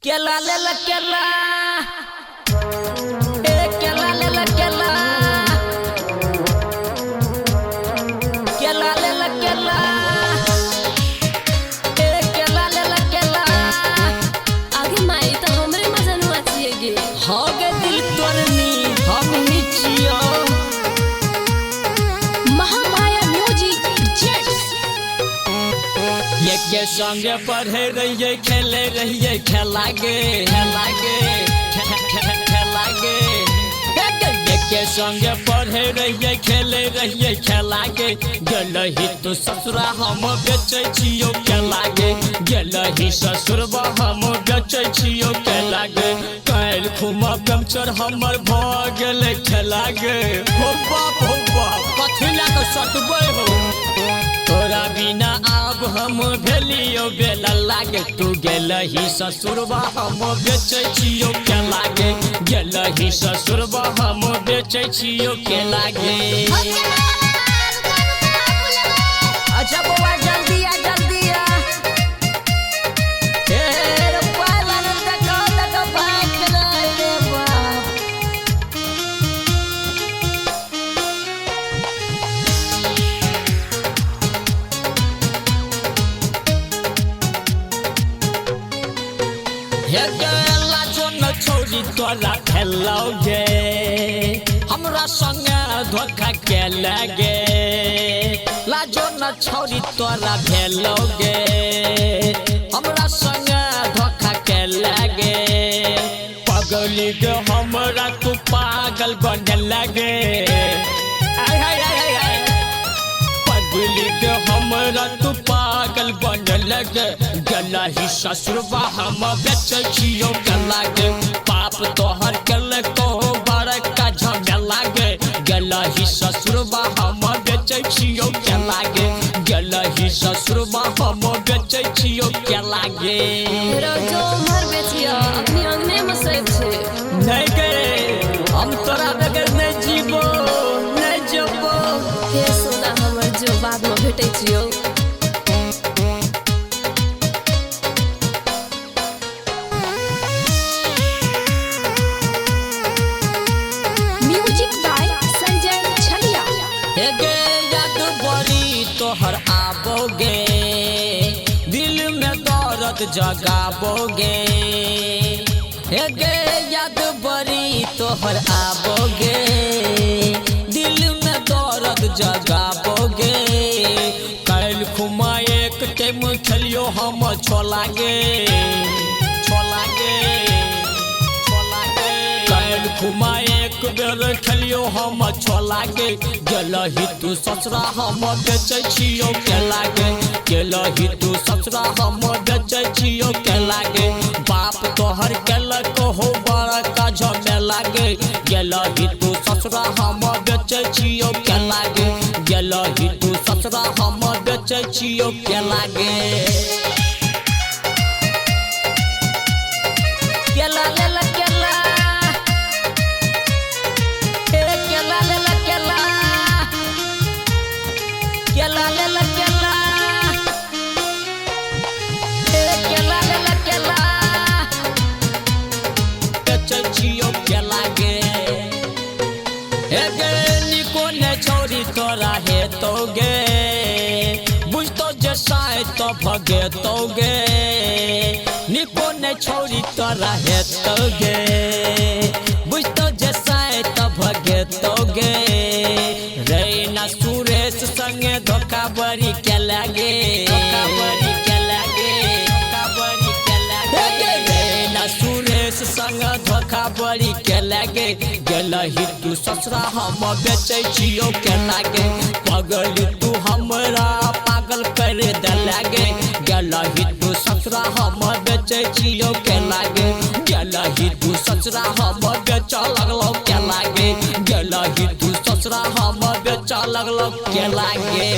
केला ले ला केला ए केला ले ला केला केला ले ला केला ए केला ले ला केला आगे माई तो हमरे मजनू आछिए गे हो गे दिल तोरनी हम निचियो महामाया म्यूजिक जेट्स ये के संगे पढ़े रहिए खेले रहिए खेला गे के संगे पढ़े रहिए खेले रहिए खेला गे गेलही तो ससुरा हम बेचे छियो केला गे गेलही ससुरबा हम बेचे छियो केला गे काल खुमा पंचर हमर भ गेले खेला गे हो बाप कथिला के सटबै हो तोरा बिना आब हम भेलियो बेला लागे तू गेलही ससुरबा हम बेचे छियो केला गे गेलही ससुरबा हम बेचे छियो केला गे अच्छा बउआ जल्दी आ ए रे पाला न तक भाग रे बाप हे गेला जो न छोड़ी तोरा खेलोगे हमरा संगे धोखा के लगे लाजो न छोड़ी तोरा भेलोगे हमरा संगे धोखा के लगे पगली के हमरा तू पागल बने लगे पगली के हमरा तू पागल बने लगे गेलही ससुरबा हम बेचे छियो केला गे पाप तोहर केले को बड़का झमेला गे गेलही ससुरबा हम बेचे छियो केला गे गेलही ससुरबा हम बेचे छियो केला गे रोजो मर बेचिया अपनी अंगने में सैब छे नहीं गे हम तोरा बगैर नहीं जीबो नहीं जबो हे सोना हमर जो बाद में भेटै छियो म्यूजिक बाय संजय छलिया हे गे याद बड़ी तोहर आबोगे दिल में दर्द जगाबोगे हे गे याद बड़ी तोहर आबोगे दिल में दर्द जगाबोगे काल खुमा एक टाइम खेलियो हम छोला गे काल खुमा एक बेर खेलियो हम छोला गे गेलही तू ससुरा हम बेचे छियो केला गे गेलही तू ससुरा हम बेचे छियो केला गे बाप तोहर केलक हो बड़का झमेला गे गेलही तू ससुरा हम बेचे छियो केला गे गेलही तू ससुरा हम बेचे छियो केला गे केला ले ला केला केला ले ला केला केला ले ला केला केला ले ला केला बेचे छियो केला गे हे गे निको ने छोड़ी तोरा हे तो गे बुझतो जे साय तो भगे तो गे निको ने छोड़ी तोरा हे तो गे बुझतो जे साय तो भगे तो गे रैना सुरेश संगे धोखा बड़ी के लगे रैना सुरेश संग धोखा बड़ी के लगे गेलही तू ससुरा हम बेचे छियो केला गे पगली तू हमरा पागल कर दे लगे गेलही तू ससुरा हम बेचे छियो केला गे गेलही तू ससुरा हम बेचा लगलो केला गे गेलही तू ससुरा हम बेचा लगलो केला गे।